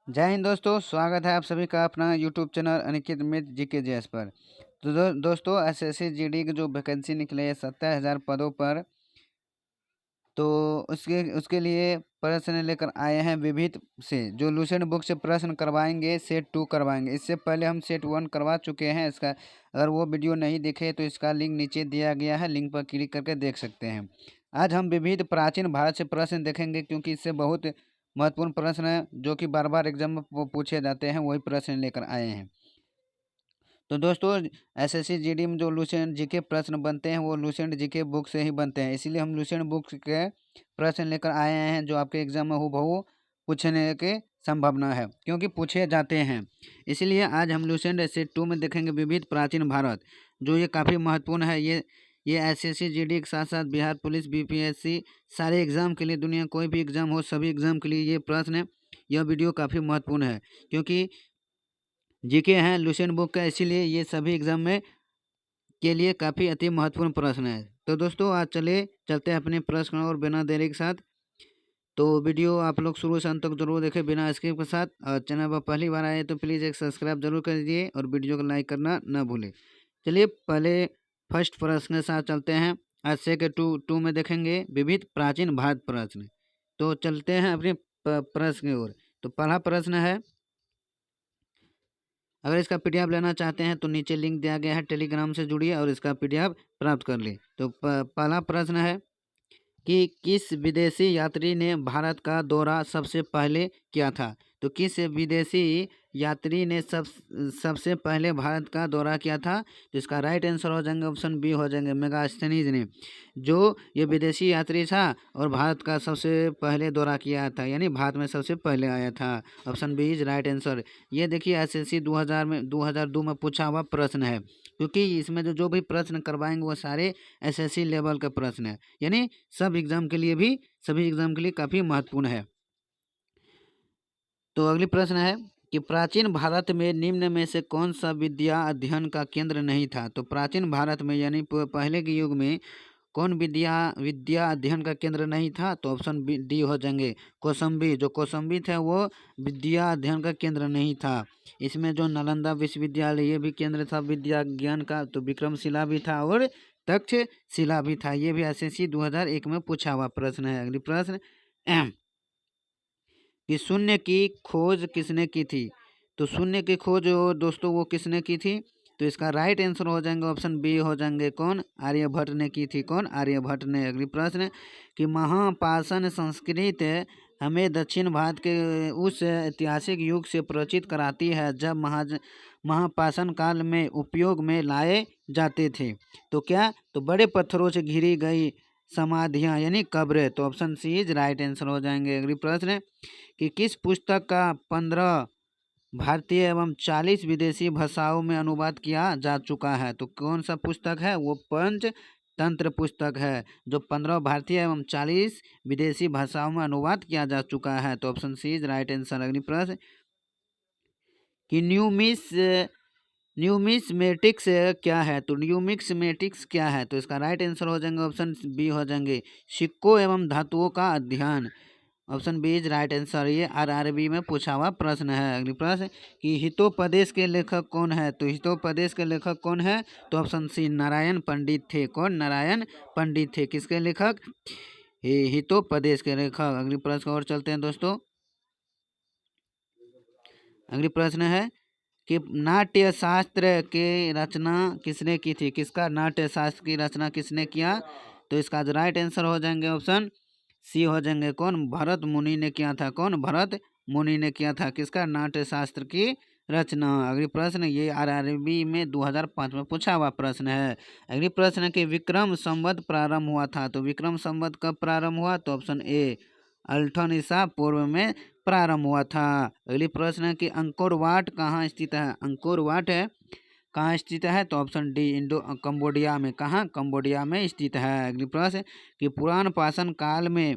जय हिंद दोस्तों, स्वागत है आप सभी का अपना यूट्यूब चैनल अनिकेत मित जीके जेएस पर। तो दोस्तों एसएससी जीडी की जो वैकेंसी निकली है 70,000 पदों पर। तो उसके उसके लिए प्रश्न लेकर आए हैं विविध से, जो लूसेंट बुक से प्रश्न करवाएंगे, सेट 2 करवाएंगे। इससे पहले हम सेट 1 करवा चुके हैं। इसका अगर वो वीडियो नहीं देखे तो इसका लिंक नीचे दिया गया है, लिंक पर क्लिक करके देख सकते हैं। आज हम विविध प्राचीन भारत से प्रश्न देखेंगे, क्योंकि इससे बहुत महत्वपूर्ण प्रश्न है जो कि बार बार एग्जाम में पूछे जाते हैं, वही प्रश्न लेकर आए हैं। तो दोस्तों एसएससी जीडी में जो लूसेंट जीके प्रश्न बनते हैं वो लूसेंट जीके बुक से ही बनते हैं, इसीलिए हम लूसेंट बुक के प्रश्न लेकर आए हैं जो आपके एग्जाम में हूबहू पूछने की संभावना है, क्योंकि पूछे जाते हैं। इसलिए आज हम लूसेंट सेट 2 में देखेंगे विविध प्राचीन भारत, जो ये काफ़ी महत्वपूर्ण है। ये एसएससी जीडी के साथ साथ बिहार पुलिस बीपीएससी सारे एग्जाम के लिए, दुनिया कोई भी एग्जाम हो सभी एग्जाम के लिए ये प्रश्न, यह वीडियो काफ़ी महत्वपूर्ण है, क्योंकि जीके हैं लूसेंट बुक का, इसीलिए ये सभी एग्जाम में के लिए काफ़ी अति महत्वपूर्ण प्रश्न है। तो दोस्तों आज चलते हैं अपने प्रश्न और बिना देरी के साथ। तो वीडियो आप लोग शुरू से अंत तक जरूर देखें बिना स्किप के साथ। और चैनल पर पहली बार आए तो प्लीज़ एक सब्सक्राइब जरूर कर दीजिए और वीडियो को लाइक करना ना भूलें। चलिए पहले फर्स्ट प्रश्न के साथ चलते हैं। आज से के टू में देखेंगे विविध प्राचीन भारत प्रश्न। तो चलते हैं अपने प्रश्न की ओर। तो पहला प्रश्न है, अगर इसका पीडीएफ लेना चाहते हैं तो नीचे लिंक दिया गया है, टेलीग्राम से जुड़िए और इसका पीडीएफ प्राप्त कर ले। तो पहला प्रश्न है कि किस विदेशी यात्री ने भारत का दौरा सबसे पहले किया था। तो किस विदेशी यात्री ने सबसे पहले भारत का दौरा किया था। तो इसका राइट आंसर हो जाएंगे ऑप्शन बी हो जाएंगे, मेगास्थनीज ने। जो ये विदेशी यात्री था और भारत का सबसे पहले दौरा किया था, यानी भारत में सबसे पहले आया था। Option B is right answer. ये देखिए एसएससी 2002 में पूछा हुआ प्रश्न है, क्योंकि इसमें जो जो भी प्रश्न करवाएंगे वो सारे एसएससी लेवल के प्रश्न है, यानी सब एग्जाम के लिए भी, सभी एग्जाम के लिए काफ़ी महत्वपूर्ण है। तो अगली प्रश्न है कि प्राचीन भारत में निम्न में से कौन सा विद्या अध्ययन का केंद्र नहीं था। तो प्राचीन भारत में यानी पहले के युग में कौन विद्या विद्या अध्ययन का केंद्र नहीं था। तो ऑप्शन बी डी हो जाएंगे, कौशाम्बी। जो कौशाम्बी था वो विद्या अध्ययन का केंद्र नहीं था। इसमें जो नालंदा विश्वविद्यालय ये भी केंद्र था विद्या ज्ञान का। तो विक्रमशिला भी था और तक्षशिला भी था। ये भी एसएससी 2001 में पूछा हुआ प्रश्न है। अगली प्रश्न कि शून्य की खोज किसने की थी। तो शून्य की खोज दोस्तों वो किसने की थी। तो इसका राइट आंसर हो जाएंगे ऑप्शन बी हो जाएंगे, कौन, आर्यभट्ट ने की थी। कौन, आर्यभट्ट ने। अगली प्रश्न कि महापाषाण संस्कृत हमें दक्षिण भारत के उस ऐतिहासिक युग से परिचित कराती है जब महापाषाण काल में उपयोग में लाए जाते थे। तो क्या, तो बड़े पत्थरों से घिरी गई समाधियाँ यानी कब्रें। तो option C is right answer हो जाएंगे। अगली प्रश्न कि किस पुस्तक का 15 भारतीय एवं 40 विदेशी भाषाओं में अनुवाद किया जा चुका है। तो कौन सा पुस्तक है, वो पंचतंत्र पुस्तक है, जो 15 भारतीय एवं 40 विदेशी भाषाओं में अनुवाद किया जा चुका है। तो option C is right answer. अगली प्रश्न कि न्यूमिस्मेटिक्स क्या है। तो न्यूमिस्मेटिक्स क्या है। तो इसका राइट आंसर हो जाएंगे ऑप्शन बी हो जाएंगे, सिक्कों एवं धातुओं का अध्ययन। Option B is right answer. ये आरआरबी में पूछा हुआ प्रश्न है। अगली प्रश्न कि हितोपदेश के लेखक कौन है। तो हितोपदेश के लेखक कौन है। तो ऑप्शन सी नारायण पंडित थे। कौन, नारायण पंडित थे। किसके लेखक, हितोपदेश के लेखक। अगली प्रश्न और चलते हैं दोस्तों। अगली प्रश्न है कि नाट्य शास्त्र की रचना किसने की थी। किसका नाट्य शास्त्र की रचना किसने किया। तो इसका राइट आंसर हो जाएंगे ऑप्शन सी हो जाएंगे, कौन, भरत मुनि ने किया था। कौन, भरत मुनि ने किया था। किसका, नाट्य शास्त्र की रचना। अगली प्रश्न ये आरआरबी में 2005 में पूछा हुआ प्रश्न है। अगली प्रश्न है कि विक्रम संवत प्रारंभ हुआ था। तो विक्रम संवत कब प्रारंभ हुआ। तो ऑप्शन ए 8 ईसा पूर्व में प्रारंभ हुआ था। अगली प्रश्न है कि अंकोर वाट कहाँ स्थित है। अंकोर वाट है कहाँ स्थित है। तो ऑप्शन डी इंडो कंबोडिया में। कहाँ, कंबोडिया में स्थित है। अगली प्रश्न कि पुरान पाषाण काल में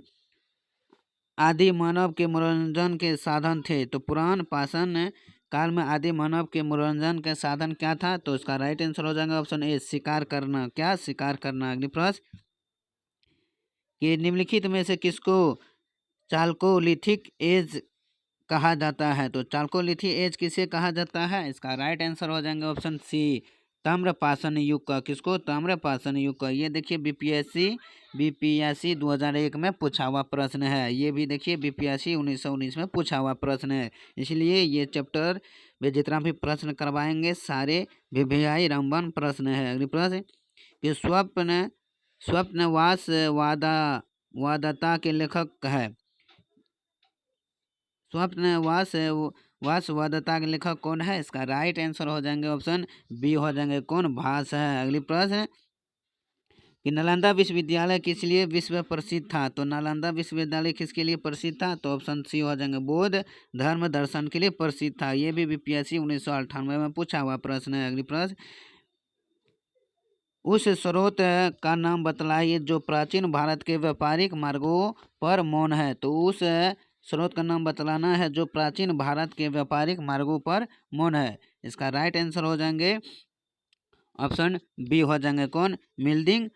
आदि मानव के मनोरंजन के साधन थे। तो पुरान पाषाण काल में आदि मानव के मनोरंजन के साधन क्या था। तो इसका राइट आंसर हो जाएगा ऑप्शन ए शिकार करना। क्या, शिकार करना। अगली प्रश्न कि निम्नलिखित में से किसको चालकोलिथिक एज कहा जाता है? तो चालकोलिथी एज किसे कहा जाता है? इसका राइट आंसर हो जाएंगे ऑप्शन सी, ताम्रपाषाण युग का। किसको? ताम्रपाषाण युग का। ये देखिए बीपीएससी 2001 में पूछा हुआ प्रश्न है। ये भी देखिए बीपीएससी 1919 में पूछा हुआ प्रश्न है। इसलिए ये चैप्टर में जितना भी प्रश्न करवाएंगे सारे वीवीआई रामबन प्रश्न है। अगली प्रश्न कि स्वप्नवास वादता के लेखक है। स्वप्नवास वासवादता के लेखक कौन है? इसका राइट आंसर हो जाएंगे ऑप्शन बी हो जाएंगे कौन? भास है। अगली प्रश्न कि नालंदा विश्वविद्यालय किस लिए विश्व प्रसिद्ध था? तो नालंदा विश्वविद्यालय किसके लिए प्रसिद्ध था? तो ऑप्शन सी हो जाएंगे बौद्ध धर्म दर्शन के लिए प्रसिद्ध था। ये भी बीपीएससी 1998 में पूछा हुआ प्रश्न है। अगली प्रश्न उस स्रोत का नाम बतलाइए जो प्राचीन भारत के व्यापारिक मार्गों पर मौन है। तो उस स्रोत का नाम बतलाना है जो प्राचीन भारत के व्यापारिक मार्गों पर मौन है। इसका राइट आंसर हो जाएंगे ऑप्शन बी हो जाएंगे कौन? मिल्दिंग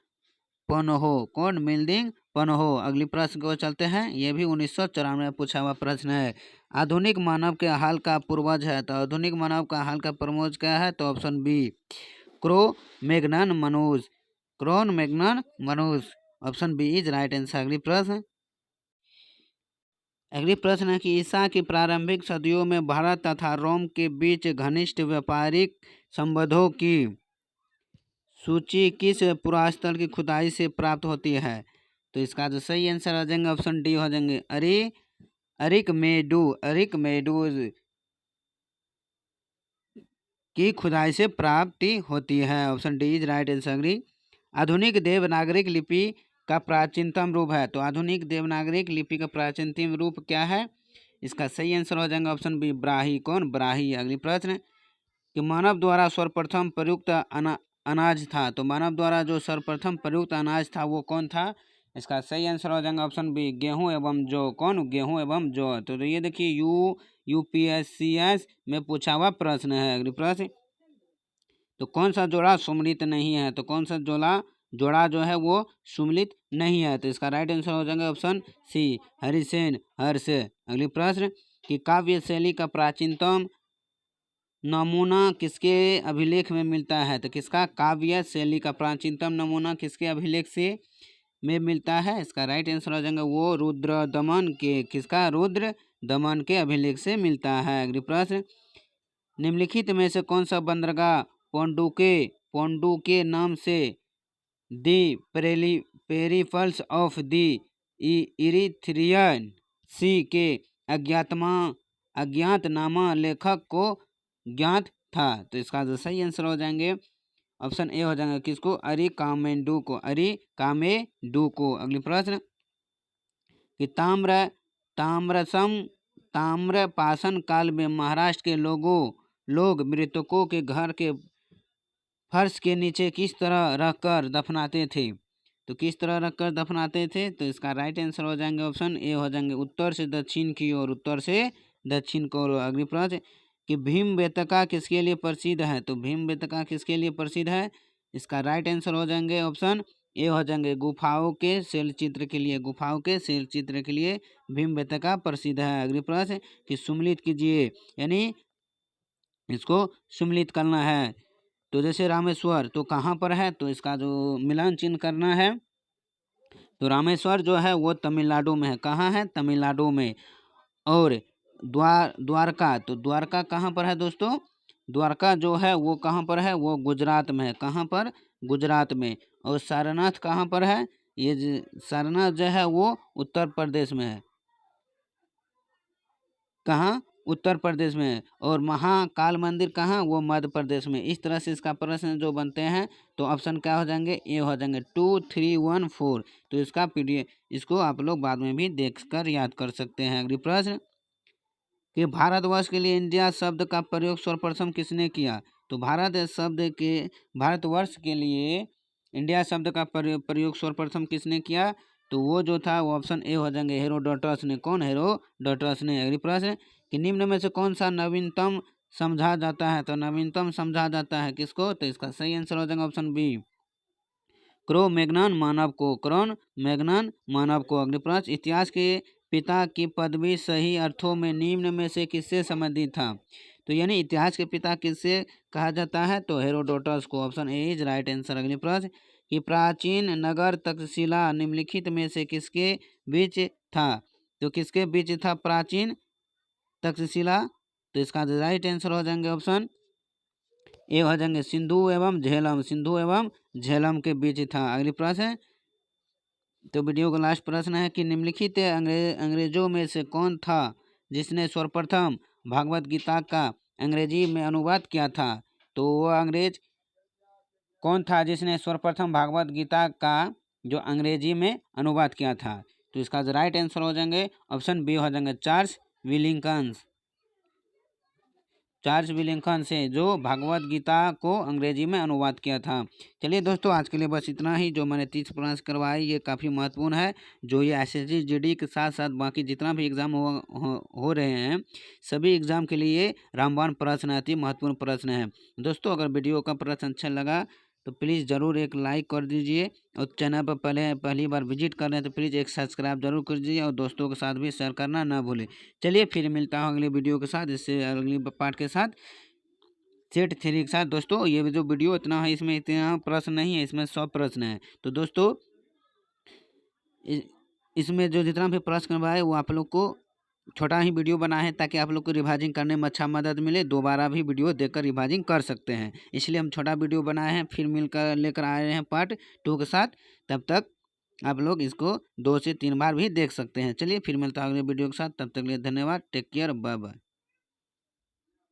पनहो। कौन? मिल्दिंग पनहो। अगली प्रश्न को चलते हैं। ये भी 1994 में पूछा हुआ प्रश्न है। आधुनिक मानव के हाल का पूर्वज है। तो आधुनिक मानव का हाल का पूर्वज क्या है? तो ऑप्शन बी क्रो मैग्नन मनूस। क्रोन मैग्नन मनूस। Option B is right answer. अगली प्रश्न है कि ईसा की प्रारंभिक सदियों में भारत तथा रोम के बीच घनिष्ठ व्यापारिक संबंधों की सूची किस पुरास्थल की खुदाई से प्राप्त होती है? तो इसका जो सही आंसर हो जाएंगे ऑप्शन डी हो जाएंगे अरिकमेडू की खुदाई से प्राप्ति होती है। Option D is right answer. आधुनिक देवनागरिक लिपि का प्राचीनतम रूप है। तो आधुनिक देवनागरिक लिपि का प्राचीनतम रूप क्या है? इसका सही आंसर हो जाएगा ऑप्शन बी ब्राही। कौन? ब्राही। अगली प्रश्न कि मानव द्वारा सर्वप्रथम प्रयुक्त अनाज था। तो मानव द्वारा जो सर्वप्रथम प्रयुक्त अनाज था वो कौन था? इसका सही आंसर हो जाएगा ऑप्शन बी गेहूं एवं जौ। कौन? गेहूं एवं जौ। तो ये देखिए यूपीएससीएस में पूछा हुआ प्रश्न है। अगली प्रश्न तो कौन सा जोड़ा सम्मिलित नहीं है? तो कौन सा जोड़ा जो है वो सम्मिलित नहीं है? तो इसका राइट आंसर हो जाएगा ऑप्शन सी हरिसेन हर्ष। अगली प्रश्न कि काव्य शैली का प्राचीनतम नमूना किसके अभिलेख में मिलता है? तो किसका? काव्य शैली का प्राचीनतम नमूना किसके अभिलेख से में मिलता है? इसका राइट आंसर हो जाएगा वो रुद्र दमन के। किसका? रुद्र दमन के अभिलेख से मिलता है। अगली प्रश्न निम्नलिखित में से कौन सा बंदरगाह पोंडू के नाम से दी पेरिफल्स ऑफ दी इरिथ्रियन सी के अज्ञातनामा लेखक को ज्ञात था? तो इसका जो सही आंसर हो जाएंगे ऑप्शन ए हो जाएगा किसको? अरिकामेडू को। अगली प्रश्न कि ताम्रपाषाण काल में महाराष्ट्र के लोग मृतकों के घर के फर्श के नीचे किस तरह रखकर दफनाते थे? तो किस तरह रखकर दफनाते थे? तो इसका राइट आंसर हो जाएंगे ऑप्शन ए हो जाएंगे उत्तर से दक्षिण की ओर। उत्तर से दक्षिण की ओर। अगली प्रश्न कि भीमबेटका किसके लिए प्रसिद्ध है? तो भीमबेटका किसके लिए प्रसिद्ध है? इसका राइट आंसर हो जाएंगे ऑप्शन ए हो जाएंगे गुफाओं के शैल चित्र के लिए भीमबेटका प्रसिद्ध है। अगली प्रश्न कि सम्मिलित कीजिए यानी इसको सम्मिलित करना है। तो जैसे रामेश्वर तो कहाँ पर है? तो इसका जो मिलान चिन्ह करना है तो रामेश्वर जो है वो तमिलनाडु में है। कहाँ है? तमिलनाडु में। और द्वारका तो द्वारका कहाँ पर है दोस्तों? द्वारका जो है वो कहाँ पर है? वो गुजरात में है। कहाँ पर? गुजरात में। और सारनाथ कहाँ पर है? ये सारनाथ जो है वो उत्तर प्रदेश में है। कहाँ? उत्तर प्रदेश में है। और महाकाल मंदिर कहाँ? वो मध्य प्रदेश में। इस तरह से इसका प्रश्न जो बनते हैं तो ऑप्शन क्या हो जाएंगे? ए हो जाएंगे 2 3 1 4। तो इसका पीडीएफ इसको आप लोग बाद में भी देखकर याद कर सकते हैं। अगली प्रश्न कि भारतवर्ष के लिए इंडिया शब्द का प्रयोग सर्वप्रथम किसने किया? तो भारतवर्ष के लिए इंडिया शब्द का प्रयोग सर्वप्रथम किसने किया? तो वो जो था वो ऑप्शन ए हो जाएंगे हेरोडोटस ने। कौन? हेरोडोटस ने। अगली प्रश्न कि निम्न में से कौन सा नवीनतम समझा जाता है? तो नवीनतम समझा जाता है किसको? तो इसका सही आंसर हो जाएगा ऑप्शन बी क्रो मैग्नन मानव को। अगली प्रश्न इतिहास के पिता की पदवी सही अर्थों में निम्न में से किससे संबंधित था? तो यानी इतिहास के पिता किससे कहा जाता है? तो हेरोडोटस को। Option A is right answer. अगले प्रश्न कि प्राचीन नगर तक्षशिला निम्नलिखित में से किसके बीच था? तो किसके बीच था प्राचीन तक्षशिला? तो इसका राइट आंसर हो जाएंगे ऑप्शन ए हो जाएंगे सिंधु एवं झेलम। सिंधु एवं झेलम के बीच था। अगली प्रश्न है, तो वीडियो का लास्ट प्रश्न है कि निम्नलिखित अंग्रेजों में से कौन था जिसने सर्वप्रथम भागवत गीता का अंग्रेजी में अनुवाद किया था? तो वह अंग्रेज कौन था जिसने सर्वप्रथम भागवत गीता का जो अंग्रेजी में अनुवाद किया था? तो इसका राइट आंसर हो जाएंगे ऑप्शन बी हो जाएंगे चार्ल्स विलिंगटन। चार्ल्स विलिंगटन से जो भागवत गीता को अंग्रेजी में अनुवाद किया था। चलिए दोस्तों, आज के लिए बस इतना ही। जो मैंने 30 प्रश्न करवाए ये काफ़ी महत्वपूर्ण है। जो ये एसएससी जीडी के साथ साथ बाकी जितना भी एग्ज़ाम हो रहे हैं, सभी एग्ज़ाम के लिए रामबाण प्रश्न अति महत्वपूर्ण प्रश्न है। दोस्तों, अगर वीडियो का प्रश्न अच्छा लगा तो प्लीज़ ज़रूर एक लाइक कर दीजिए, और चैनल पर पहली बार विजिट कर रहे हैं तो प्लीज़ एक सब्सक्राइब जरूर कर दीजिए, और दोस्तों के साथ भी शेयर करना ना भूलें। चलिए फिर मिलता हूँ अगले वीडियो के साथ, इससे अगली पार्ट के साथ, सेट थ्री के साथ। दोस्तों, ये जो वीडियो इतना है, इसमें इतना प्रश्न नहीं है, इसमें 100 प्रश्न है। तो दोस्तों, इसमें जो जितना भी प्रश्न करवाए वो आप लोग को छोटा ही वीडियो बना है, ताकि आप लोग को रिवाइजिंग करने में अच्छा मदद मिले। दोबारा भी वीडियो देखकर रिवाइजिंग कर सकते हैं, इसलिए हम छोटा वीडियो बनाए हैं। फिर मिलकर लेकर आए हैं पार्ट 2 के साथ। तब तक आप लोग इसको 2 से 3 बार भी देख सकते हैं। चलिए फिर मिलता है अगले वीडियो के साथ, तब तक के लिए धन्यवाद। Take care, bye bye.